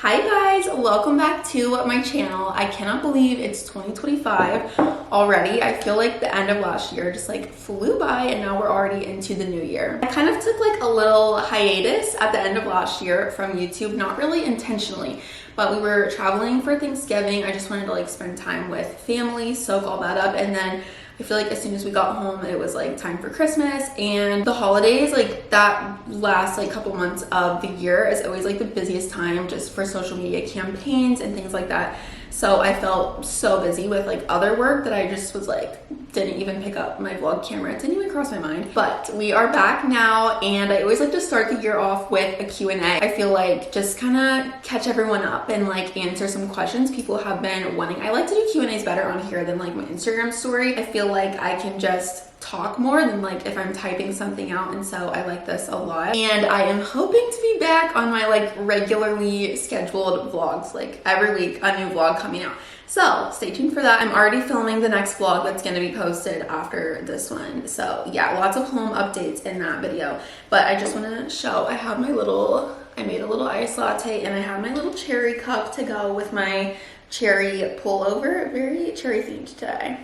Hi guys, welcome back to my channel. I cannot believe it's 2025 already. I feel like the end of last year just like flew by and now we're already into the new year. I kind of took like a little hiatus at the end of last year from YouTube, not really intentionally, but we were traveling for Thanksgiving. I just wanted to like spend time with family, soak all that up, and then I feel like as soon as we got home, it was like time for Christmas and the holidays. Like that last like couple months of the year is always like the busiest time just for social media campaigns and things like that. So I felt so busy with like other work that I just was like, didn't even pick up my vlog camera. It didn't even cross my mind. But we are back now, and I always like to start the year off with a Q&A. I feel like just kind of catch everyone up and like answer some questions people have been wanting. I like to do Q&As better on here than like my Instagram story. I feel like I can just talk more than like if I'm typing something out, and so I like this a lot. And I am hoping to be back on my like regularly scheduled vlogs, like every week a new vlog coming out. So stay tuned for that. I'm already filming the next vlog that's going to be posted after this one. So yeah, lots of home updates in that video. But I just want to show, I have my little, I made a little iced latte and I have my little cherry cup to go with my cherry pullover. Very cherry themed today.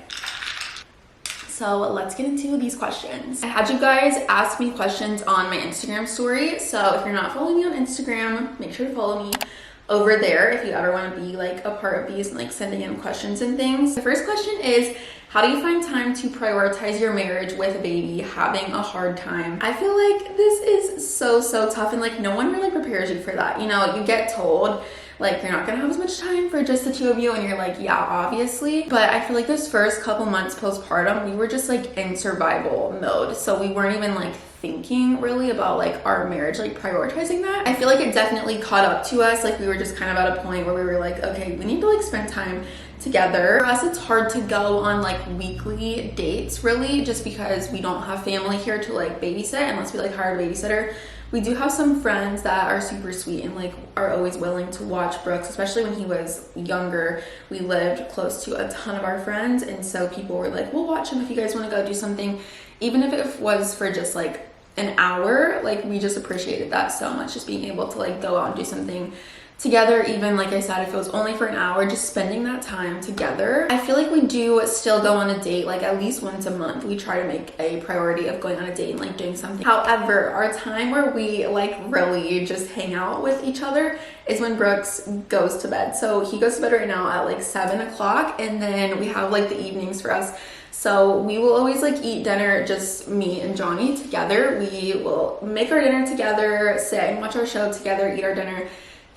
So let's get into these questions. I had you guys ask me questions on my Instagram story. So if you're not following me on Instagram, make sure to follow me over there if you ever want to be like a part of these and like sending in questions and things. The first question is, how do you find time to prioritize your marriage with a baby having a hard time? I feel like this is so tough, and like no one really prepares you for that. You know, you get told like you're not gonna have as much time for just the two of you, and you're like, yeah, obviously. But I feel like this first couple months postpartum, we were just like in survival mode, so we weren't even like thinking really about like our marriage, like prioritizing that. I feel like it definitely caught up to us. Like we were just kind of at a point where we were like, okay, we need to like spend time together. For us, it's hard to go on like weekly dates really, just because we don't have family here to like babysit unless we like hire a babysitter. We do have some friends that are super sweet and like are always willing to watch Brooks, especially when he was younger. We lived close to a ton of our friends, and so people were like, we'll watch him if you guys want to go do something, even if it was for just like an hour. Like we just appreciated that so much, just being able to like go out and do something together. Even like I said, if it was only for an hour, just spending that time together. I feel like we do still go on a date like at least once a month. We try to make a priority of going on a date and like doing something. However, our time where we like really just hang out with each other is when Brooks goes to bed. So he goes to bed right now at like 7 o'clock, and then we have like the evenings for us. So we will always like eat dinner, just me and Johnny together. We will make our dinner together, sit and watch our show together, eat our dinner,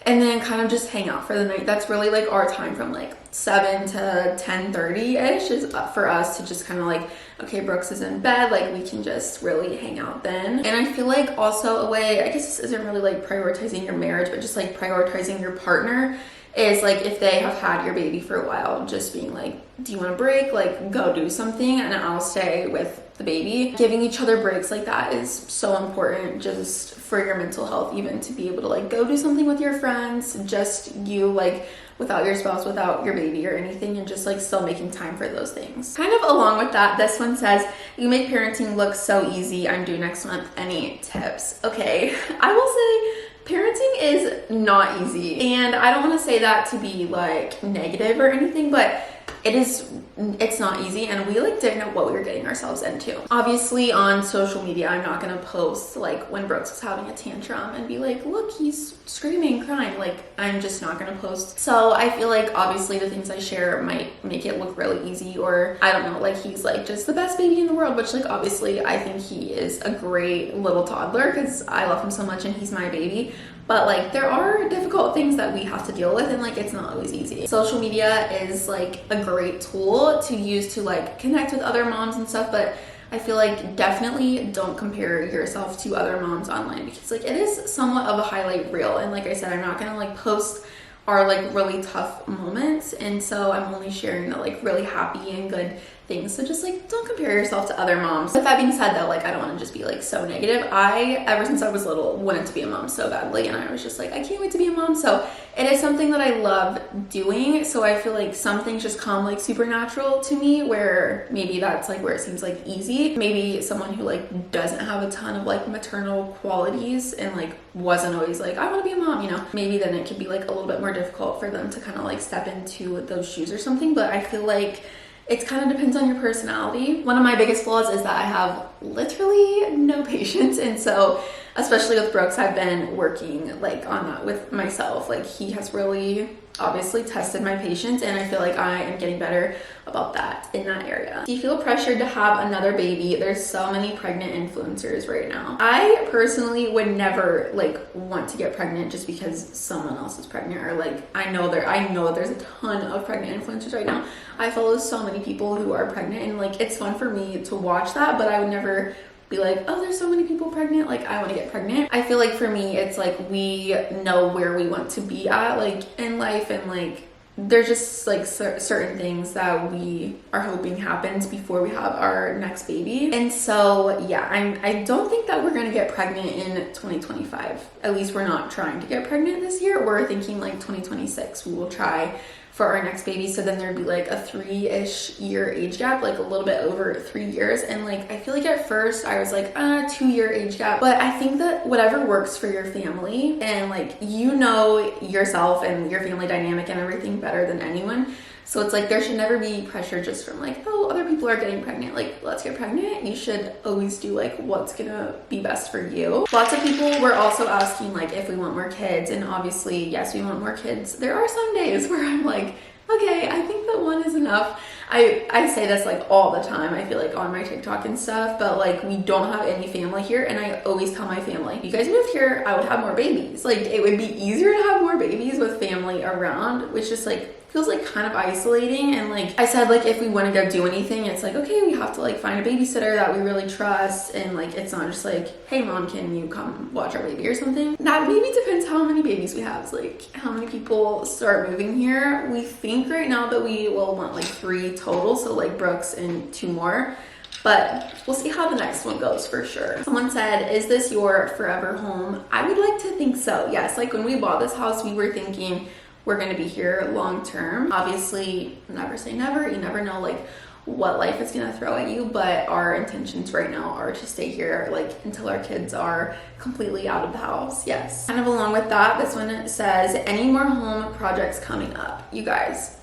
and then kind of just hang out for the night. That's really like our time from like 7 to 10:30-ish is up for us to just kind of like, okay, Brooks is in bed, like we can just really hang out then. And I feel like also a way, I guess this isn't really like prioritizing your marriage, but just like prioritizing your partner, is like if they have had your baby for a while, just being like, do you want a break? Like go do something and I'll stay with the baby. Giving each other breaks like that is so important, just for your mental health, even to be able to like go do something with your friends, just you, like without your spouse, without your baby or anything, and just like still making time for those things. Kind of along with that, this one says, you make parenting look so easy. I'm due next month. Any tips? Okay, I will say parenting is not easy, and I don't want to say that to be like negative or anything, but it's not easy, and we like didn't know what we were getting ourselves into. Obviously on social media, I'm not gonna post like when Brooks was having a tantrum and be like, look, he's screaming, crying. Like I'm just not gonna post. So I feel like obviously the things I share might make it look really easy, or I don't know, like he's like just the best baby in the world, which like obviously I think he is a great little toddler because I love him so much and he's my baby. But like there are difficult things that we have to deal with, and like it's not always easy. Social media is like a great tool to use to like connect with other moms and stuff, but I feel like definitely don't compare yourself to other moms online, because like it is somewhat of a highlight reel, and like I said, I'm not gonna like post our like really tough moments, and so I'm only sharing the like really happy and good things. So just like don't compare yourself to other moms. With that being said though, like I don't want to just be like so negative. I, ever since I was little, wanted to be a mom so badly, and I was just like, I can't wait to be a mom. So it is something that I love doing. So I feel like some things just come like supernatural to me, where maybe that's like where it seems like easy. Maybe someone who like doesn't have a ton of like maternal qualities and like wasn't always like, I want to be a mom, you know, maybe then it could be like a little bit more difficult for them to kind of like step into those shoes or something. But I feel like it kind of depends on your personality. One of my biggest flaws is that I have literally no patience. And so, especially with Brooks, I've been working like on that with myself. Like he has really obviously tested my patience, and I feel like I am getting better about that in that area. Do you feel pressured to have another baby? There's so many pregnant influencers right now. I personally would never like want to get pregnant just because someone else is pregnant, or like I know there's a ton of pregnant influencers right now. I follow so many people who are pregnant, and like it's fun for me to watch that, but I would never be like, oh, there's so many people pregnant, like I want to get pregnant. I feel like for me, it's like we know where we want to be at like in life, and like there's just like certain things that we are hoping happens before we have our next baby. And so yeah, I don't think that we're gonna get pregnant in 2025. At least we're not trying to get pregnant this year. We're thinking like 2026 we will try for our next baby. So then there'd be like a 3-ish year age gap, like a little bit over 3 years. And like I feel like at first I was like 2-year age gap, but I think that whatever works for your family, and like you know yourself and your family dynamic and everything better than anyone. So it's like there should never be pressure just from like, oh, other people are getting pregnant, like let's get pregnant. You should always do like what's gonna be best for you. Lots of people were also asking like if we want more kids, and obviously yes, we want more kids. There are some days where I'm like, okay, I think that one is enough. I say this like all the time, I feel like on my TikTok and stuff, but like we don't have any family here, and I always tell my family, if you guys moved here, I would have more babies. Like it would be easier to have more babies with family around, which just like feels like kind of isolating. And like I said, like if we want to go do anything, it's like, okay, we have to like find a babysitter that we really trust, and like it's not just like, hey mom, can you come watch our baby or something. That maybe depends how many babies we have. It's like how many people start moving here. We think right now that we will want like 3 total, so like Brooks and 2 more, but we'll see how the next one goes for sure. Someone said, is this your forever home? I would like to think so, yes. Like when we bought this house, we were thinking we're going to be here long term. Obviously, never say never. You never know like what life is going to throw at you, but our intentions right now are to stay here like until our kids are completely out of the house. Yes. Kind of along with that, this one says, any more home projects coming up? You guys,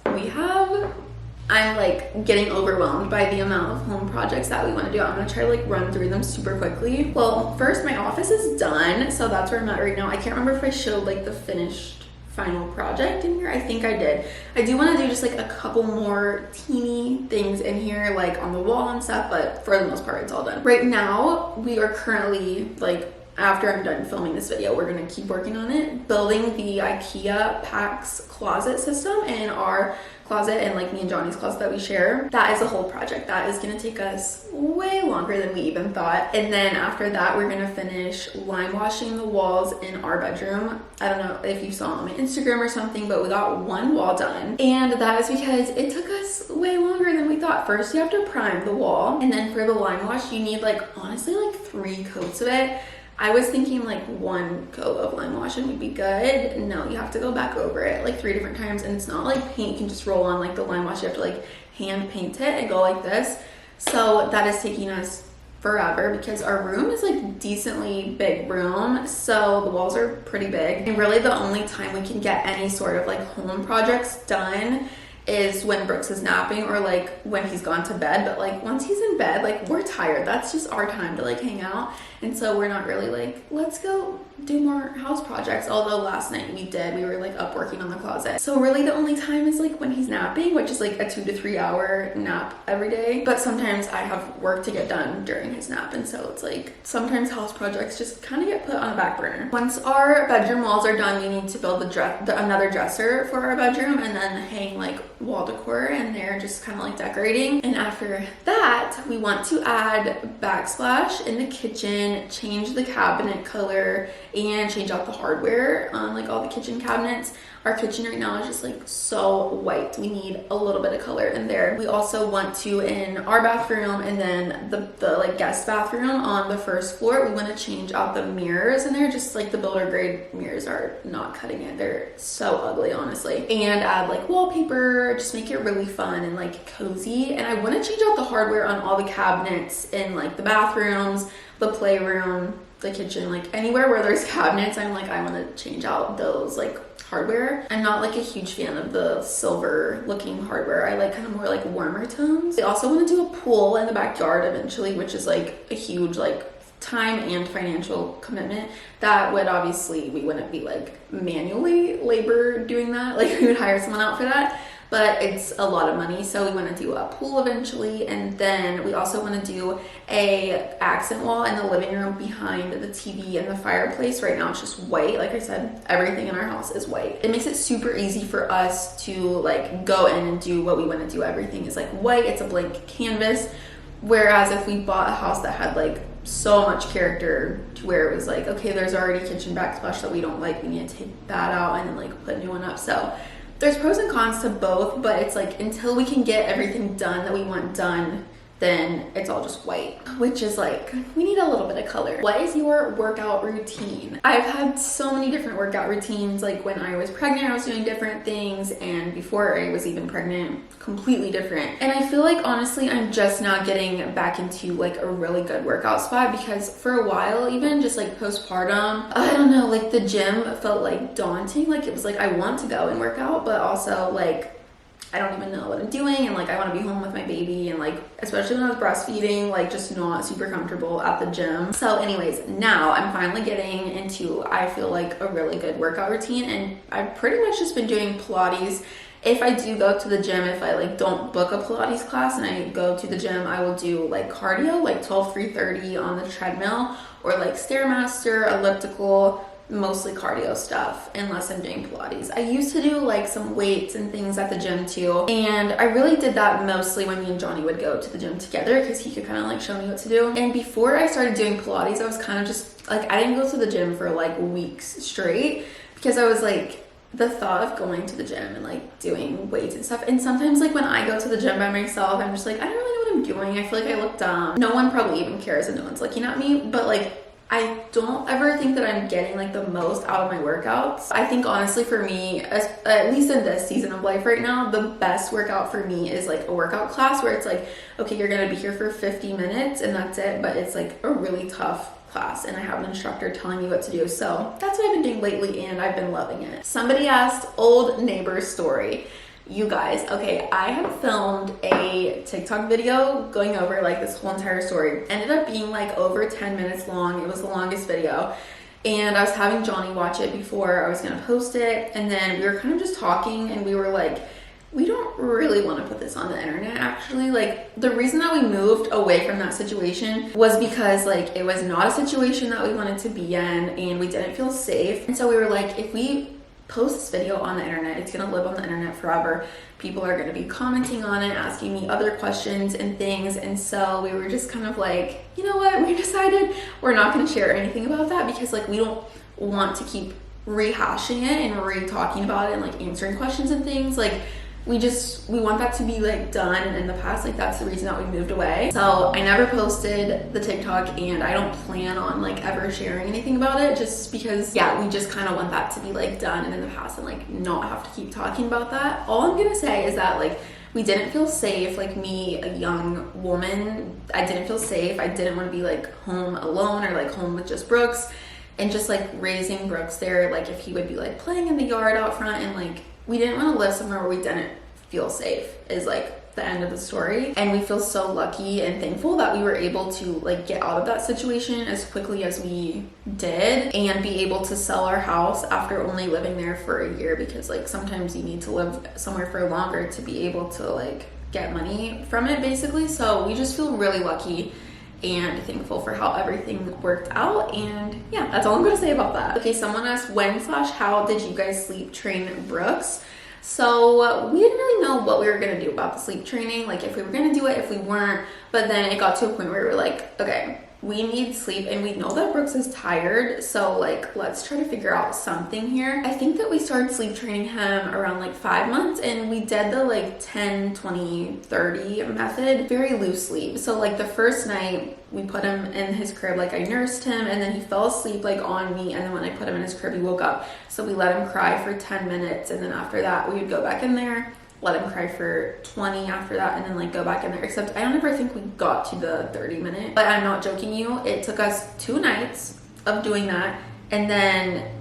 I'm like getting overwhelmed by the amount of home projects that we want to do. I'm gonna try to like run through them super quickly. Well, first, my office is done, so that's where I'm at right now. I can't remember if I showed like the finished final project in here. I think I did. I do want to do just like a couple more teeny things in here, like on the wall and stuff, but for the most part it's all done. Right now we are currently like, after I'm done filming this video, we're gonna keep working on it, building the IKEA PAX closet system in our closet, and like me and Johnny's closet that we share. That is a whole project that is gonna take us way longer than we even thought. And then after that, we're gonna finish lime washing the walls in our bedroom. I don't know if you saw on my Instagram or something, but we got one wall done, and that is because it took us way longer than we thought. First you have to prime the wall, and then for the lime wash you need like honestly like 3 coats of it. I was thinking like 1 coat of lime wash and would be good. No, you have to go back over it like 3 different times, and it's not like paint can just roll on like the lime wash. You have to like hand paint it and go like this. So that is taking us forever because our room is like decently big room, so the walls are pretty big, and really the only time we can get any sort of like home projects done is when Brooks is napping, or like when he's gone to bed. But like once he's in bed, like we're tired, that's just our time to like hang out, and so we're not really like, let's go do more house projects. Although last night we were like up working on the closet. So really the only time is like when he's napping, which is like a 2 to 3 hour nap every day. But sometimes I have work to get done during his nap, and so it's like sometimes house projects just kind of get put on the back burner. Once our bedroom walls are done, we need to build another dresser for our bedroom, and then hang like wall decor in there, just kind of like decorating. And after that, we want to add backsplash in the kitchen, change the cabinet color, and change out the hardware on like all the kitchen cabinets. Our kitchen right now is just like so white. We need a little bit of color in there. We also want to, in our bathroom and then the like guest bathroom on the first floor, we want to change out the mirrors in there. Just like the builder grade mirrors are not cutting it. They're so ugly, honestly. And add like wallpaper, just make it really fun and like cozy. And I want to change out the hardware on all the cabinets in like the bathrooms, the playroom, the kitchen, like anywhere where there's cabinets. I'm like, I want to change out those like hardware. I'm not like a huge fan of the silver looking hardware. I like kind of more like warmer tones. We also want to do a pool in the backyard eventually, which is like a huge like time and financial commitment. That would obviously, we wouldn't be like manually labor doing that. Like we would hire someone out for that. But it's a lot of money, so we want to do a pool eventually. And then we also want to do a accent wall in the living room behind the TV and the fireplace. Right now it's just white. Like I said, everything in our house is white. It makes it super easy for us to like go in and do what we want to do. Everything is like white. It's a blank canvas. Whereas if we bought a house that had like so much character to where it was like, okay, there's already kitchen backsplash that we don't like, we need to take that out and then like put a new one up. So there's pros and cons to both, but it's like until we can get everything done that we want done, then it's all just white, which is like, we need a little bit of color. What is your workout routine? I've had so many different workout routines. Like when I was pregnant, I was doing different things, and before I was even pregnant, completely different. And I feel like honestly, I'm just now getting back into like a really good workout spot, because for a while, even just like postpartum, I don't know, like the gym felt like daunting. Like it was like, I want to go and work out, but also like, I don't even know what I'm doing, and like I want to be home with my baby, and like especially when I was breastfeeding, like just not super comfortable at the gym. So anyways, now I'm finally getting into, I feel like, a really good workout routine, and I've pretty much just been doing Pilates. If I do go to the gym, if I like don't book a Pilates class and I go to the gym, I will do like cardio, like 12 330 on the treadmill, or like Stairmaster, elliptical, mostly cardio stuff, unless I'm doing Pilates. I used to do like some weights and things at the gym too, and I really did that mostly when me and Johnny would go to the gym together, because he could kind of like show me what to do. And before I started doing Pilates, I was kind of just like, I didn't go to the gym for like weeks straight, because I was like, the thought of going to the gym and like doing weights and stuff, and sometimes like when I go to the gym by myself, I'm just like, I don't really know what I'm doing. I feel like I look dumb. No one probably even cares and no one's looking at me, but like I don't ever think that I'm getting like the most out of my workouts. I think honestly for me, at least in this season of life right now, the best workout for me is like a workout class where it's like, okay, you're gonna be here for 50 minutes and that's it, but it's like a really tough class and I have an instructor telling me what to do. So that's what I've been doing lately, and I've been loving it. Somebody asked old neighbor story. You guys, okay, I have filmed a TikTok video going over like this whole entire story. Ended up being like over 10 minutes long. It was the longest video. And I was having Johnny watch it before I was gonna post it. And then we were kind of just talking, and we were like, we don't really want to put this on the internet actually. Like the reason that we moved away from that situation was because like it was not a situation that we wanted to be in, and we didn't feel safe. And so we were like, if we post this video on the internet, it's gonna live on the internet forever. People are gonna be commenting on it, asking me other questions and things. And so we were just kind of like, you know what, we decided we're not gonna share anything about that, because like we don't want to keep rehashing it and re-talking about it and like answering questions and things. Like we want that to be like done in the past. Like that's the reason that we moved away. So I never posted the TikTok, and I don't plan on like ever sharing anything about it, just because yeah, we just kind of want that to be like done and in the past, and like not have to keep talking about that. All I'm gonna say is that like we didn't feel safe. Like me, a young woman, I didn't feel safe. I didn't want to be like home alone or like home with just Brooks, and just like raising Brooks there, like if he would be like playing in the yard out front, and like we didn't want to live somewhere where we didn't feel safe, is like the end of the story. And we feel so lucky and thankful that we were able to like get out of that situation as quickly as we did, and be able to sell our house after only living there for a year, because like sometimes you need to live somewhere for longer to be able to like get money from it basically. So we just feel really lucky and thankful for how everything worked out. And yeah, that's all I'm gonna say about that. Okay, someone asked, when/how did you guys sleep train Brooks? So we didn't really know what we were gonna do about the sleep training, like if we were gonna do it, if we weren't. But then it got to a point where we were like, okay, we need sleep and we know that Brooks is tired, so like let's try to figure out something here. I think that we started sleep training him around like 5 months, and we did the like 10, 20, 30 method very loosely. So like the first night we put him in his crib, like I nursed him, and then he fell asleep like on me, and then when I put him in his crib he woke up. So we let him cry for 10 minutes, and then after that we would go back in there, let him cry for 20 after that, and then like go back in there. Except I don't ever think we got to the 30-minute, but I'm not joking you, it took us 2 nights of doing that, and then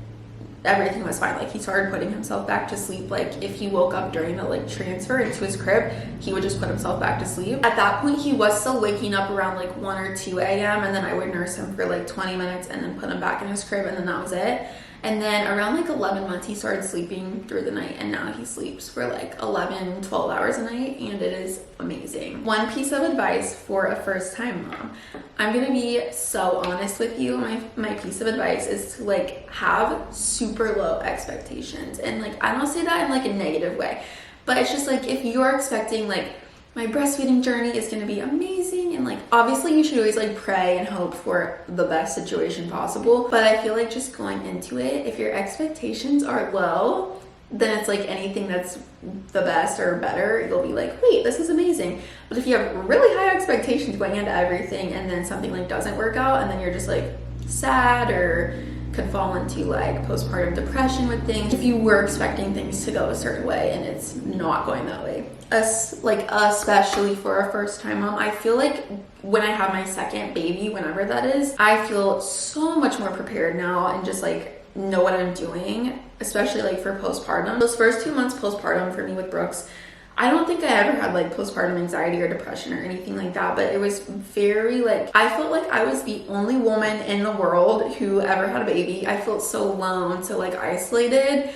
everything was fine. Like he started putting himself back to sleep. Like if he woke up during the like transfer into his crib, he would just put himself back to sleep. At that point he was still waking up around like 1 or 2 a.m. and then I would nurse him for like 20 minutes and then put him back in his crib, and then that was it. And then around like 11 months, he started sleeping through the night, and now he sleeps for like 11, 12 hours a night, and it is amazing. One piece of advice for a first-time mom. I'm gonna be so honest with you. My piece of advice is to like have super low expectations. And like, I don't say that in like a negative way, but it's just like if you're expecting like, my breastfeeding journey is going to be amazing, and like obviously you should always like pray and hope for the best situation possible, but I feel like just going into it, if your expectations are low, then it's like anything that's the best or better, you'll be like, wait, this is amazing. But if you have really high expectations going into everything and then something like doesn't work out, and then you're just like sad or could fall into like postpartum depression with things, if you were expecting things to go a certain way and it's not going that way. Especially for a first time mom, I feel like when I have my second baby, whenever that is, I feel so much more prepared now and just like know what I'm doing, especially like for postpartum. Those first 2 months postpartum for me with Brooks, I don't think I ever had like postpartum anxiety or depression or anything like that, but it was very like, I felt like I was the only woman in the world who ever had a baby. I felt so alone, so like isolated,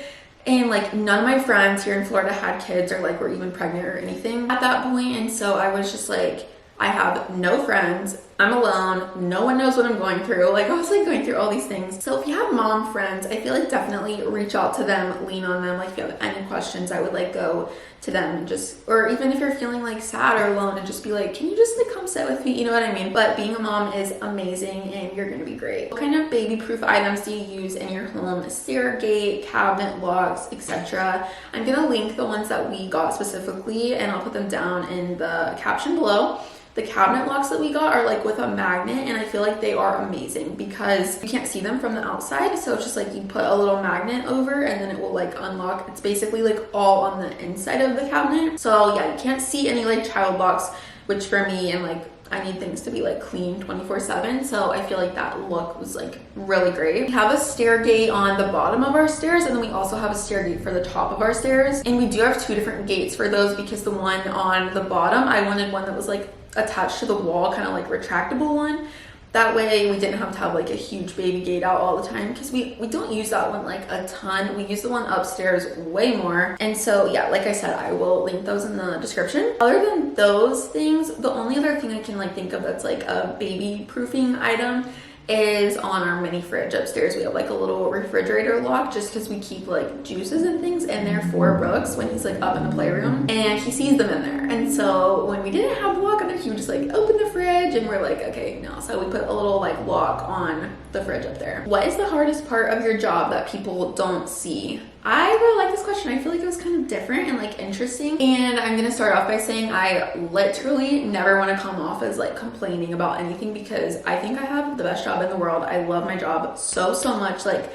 and like none of my friends here in Florida had kids or like were even pregnant or anything at that point. And so I was just like, I have no friends, I'm alone, no one knows what I'm going through. Like I was like going through all these things. So if you have mom friends, I feel like definitely reach out to them, lean on them. Like if you have any questions, I would like go to them and just, or even if you're feeling like sad or alone, and just be like, can you just like come sit with me? You know what I mean? But being a mom is amazing and you're gonna be great. What kind of baby proof items do you use in your home? Stair gate, cabinet locks, etc. I'm gonna link the ones that we got specifically, and I'll put them down in the caption below. The cabinet locks that we got are like with a magnet, and I feel like they are amazing because you can't see them from the outside. So it's just like you put a little magnet over and then it will like unlock. It's basically like all on the inside of the cabinet. So yeah, you can't see any like child locks, which for me, and like I need things to be like clean 24/7. So I feel like that look was like really great. We have a stair gate on the bottom of our stairs, and then we also have a stair gate for the top of our stairs. And we do have 2 different gates for those because the one on the bottom, I wanted one that was like attached to the wall, kind of like retractable one. That way we didn't have to have like a huge baby gate out all the time, because we don't use that one like a ton. We use the one upstairs way more. And so yeah, like I said, I will link those in the description. Other than those things, the only other thing I can like think of that's like a baby proofing item is on our mini fridge upstairs. We have like a little refrigerator lock just because we keep like juices and things in there for Brooks when he's like up in the playroom, and he sees them in there. And so when we didn't have the lock on there, he would just like open the fridge, and we're like, okay, no. So we put a little like lock on the fridge up there. What is the hardest part of your job that people don't see? I really like this question. I feel like it was kind of different and like interesting. And I'm gonna start off by saying I literally never want to come off as like complaining about anything, because I think I have the best job in the world. I love my job so much. Like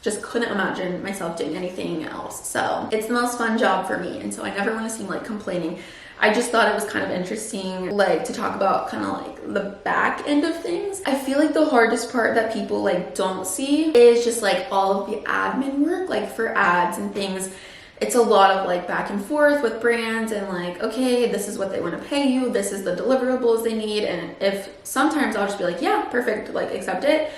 just couldn't imagine myself doing anything else. So it's the most fun job for me. And so I never want to seem like complaining. I just thought it was kind of interesting, like to talk about kind of like the back end of things. I feel like the hardest part that people like don't see is just like all of the admin work, like for ads and things. It's a lot of like back and forth with brands, and like, okay, this is what they want to pay you, this is the deliverables they need. And if sometimes I'll just be like, yeah, perfect, like accept it.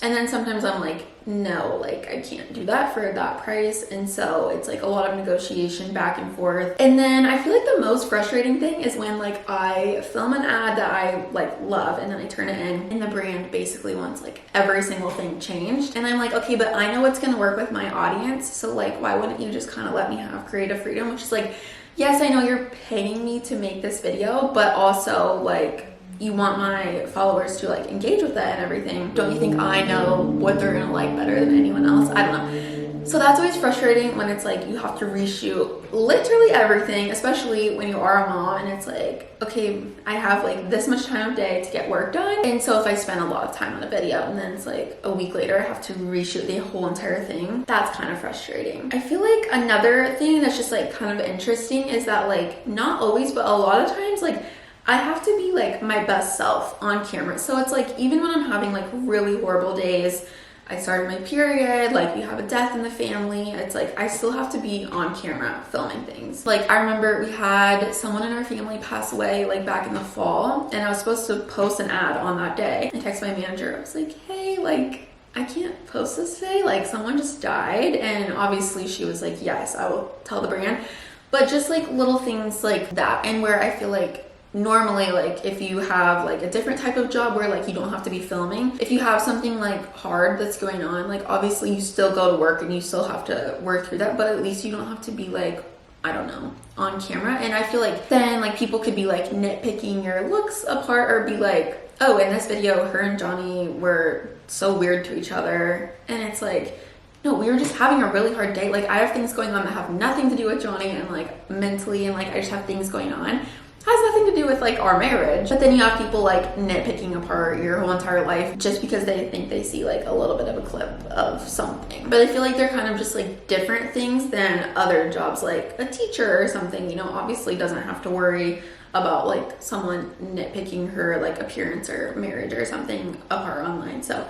And then sometimes I'm like, no, like I can't do that for that price. And so it's like a lot of negotiation back and forth. And then I feel like the most frustrating thing is when like I film an ad that I like love and then I turn it in and the brand basically wants like every single thing changed. And I'm like, okay, but I know what's gonna work with my audience. So like, why wouldn't you just kind of let me have creative freedom? Which is like, yes, I know you're paying me to make this video, but also like, you want my followers to like engage with that and everything. Don't you think I know what they're gonna like better than anyone else? I don't know. So that's always frustrating when it's like you have to reshoot literally everything, especially when you are a mom and it's like, okay, I have like this much time of day to get work done. And so if I spend a lot of time on a video and then it's like a week later I have to reshoot the whole entire thing, that's kind of frustrating. I feel like another thing that's just like kind of interesting is that like, not always, but a lot of times like I have to be like my best self on camera. So it's like, even when I'm having like really horrible days, I started my period, like we have a death in the family, it's like I still have to be on camera filming things. Like I remember we had someone in our family pass away like back in the fall and I was supposed to post an ad on that day. I texted my manager, I was like, hey, like I can't post this today, like someone just died. And obviously she was like, yes, I will tell the brand. But just like little things like that, and where I feel like normally like if you have like a different type of job where like you don't have to be filming, if you have something like hard that's going on, like obviously you still go to work and you still have to work through that, but at least you don't have to be like, I don't know, on camera. And I feel like then like people could be like nitpicking your looks apart or be like, oh, in this video her and Johnny were so weird to each other. And it's like, no, we were just having a really hard day. Like I have things going on that have nothing to do with Johnny and like mentally, and like I just have things going on. Has nothing to do with like our marriage. But then you have people like nitpicking apart your whole entire life just because they think they see like a little bit of a clip of something. But I feel like they're kind of just like different things than other jobs, like a teacher or something, you know, obviously doesn't have to worry about like someone nitpicking her like appearance or marriage or something apart online. So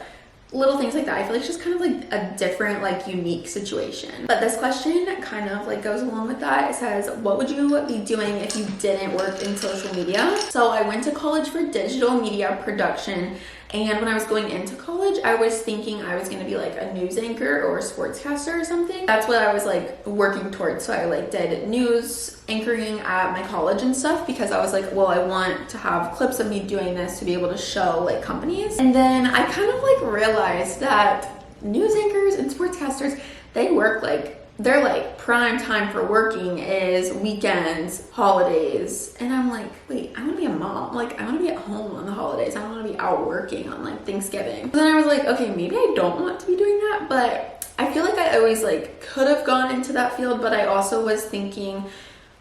little things like that, I feel like it's just kind of like a different, like unique situation. But this question kind of like goes along with that. It says, what would you be doing if you didn't work in social media? So I went to college for digital media production, and when I was going into college, I was thinking I was going to be like a news anchor or a sportscaster or something. That's what I was like working towards. So I like did news anchoring at my college and stuff because I was like, well, I want to have clips of me doing this to be able to show like companies. And then I kind of like realized that news anchors and sportscasters, they work like, they're like prime time for working is weekends, holidays. And I'm like, wait, I want to be a mom. Like I want to be at home on the holidays. I don't want to be out working on like Thanksgiving. And then I was like, okay, maybe I don't want to be doing that. But I feel like I always like could have gone into that field, but I also was thinking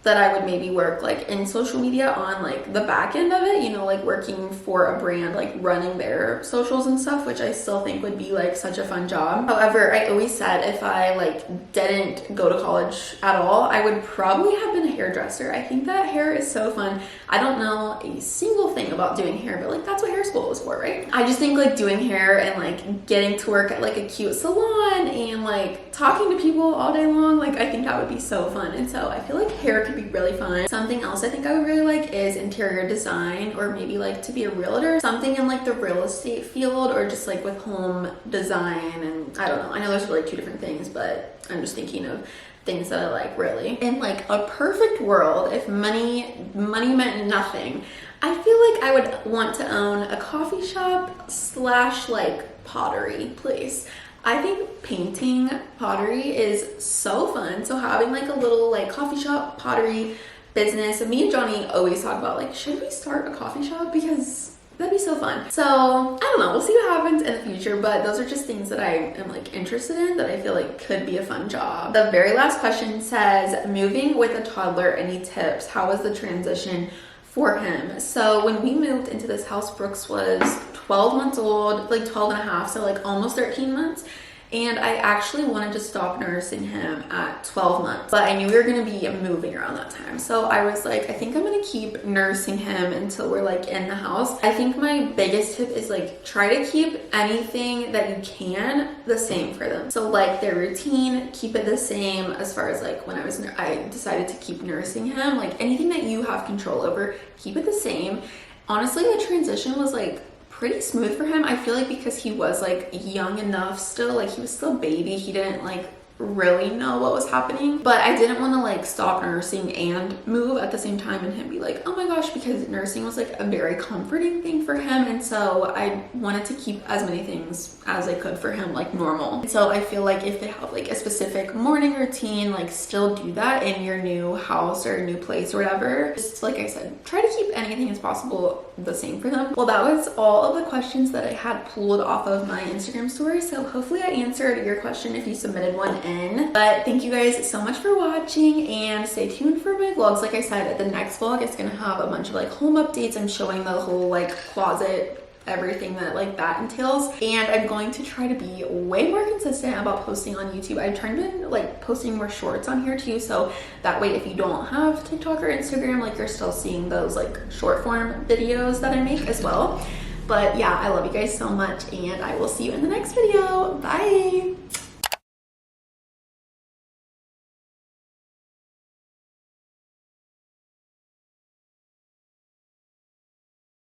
that I would maybe work like in social media on like the back end of it, you know, like working for a brand, like running their socials and stuff, which I still think would be like such a fun job. However, I always said if I like didn't go to college at all, I would probably have been a hairdresser. I think that hair is so fun. I don't know a single thing about doing hair, but like that's what hair school is for, right? I just think like doing hair and like getting to work at like a cute salon and like talking to people all day long, like I think that would be so fun. And so I feel like hair could be really fun. Something else I think I would really like is interior design, or maybe like to be a realtor, something in like the real estate field, or just like with home design. And I don't know, I know there's really two different things, but I'm just thinking of things that I like really. In like a perfect world, if money meant nothing, I feel like I would want to own a coffee shop slash like pottery place. I think painting pottery is so fun. So having like a little like coffee shop pottery business, and me and Johnny always talk about like, should we start a coffee shop? Because that'd be so fun. So I don't know, we'll see what happens in the future, but those are just things that I am like interested in that I feel like could be a fun job. The very last question says, moving with a toddler, any tips? How was the transition for him? So when we moved into this house, Brooks was 12 months old, like 12 and a half, so like almost 13 months. And I actually wanted to stop nursing him at 12 months, but I knew we were going to be moving around that time. So I was like, I think I'm going to keep nursing him until we're like in the house. I think my biggest tip is like, try to keep anything that you can the same for them. So like their routine, keep it the same. As far as like when I decided to keep nursing him, like anything that you have control over, keep it the same. Honestly, the transition was like pretty smooth for him. I feel like because he was like young enough still, like he was still a baby, he didn't like really know what was happening, but I didn't want to like stop nursing and move at the same time and him be like, oh my gosh, because nursing was like a very comforting thing for him, and so I wanted to keep as many things as I could for him like normal. And so I feel like if they have like a specific morning routine, like still do that in your new house or new place or whatever. Just like I said, try to keep anything as possible the same for them. Well, that was all of the questions that I had pulled off of my Instagram story, so hopefully I answered your question if you submitted one in. But thank you guys so much for watching, and stay tuned for my vlogs. Like I said, the next vlog is gonna have a bunch of like home updates. I'm showing the whole like closet, everything that like that entails, and I'm going to try to be way more consistent about posting on YouTube. I'm trying to like posting more shorts on here too, so that way if you don't have TikTok or Instagram, like you're still seeing those like short form videos that I make as well. But yeah, I love you guys so much, and I will see you in the next video. Bye.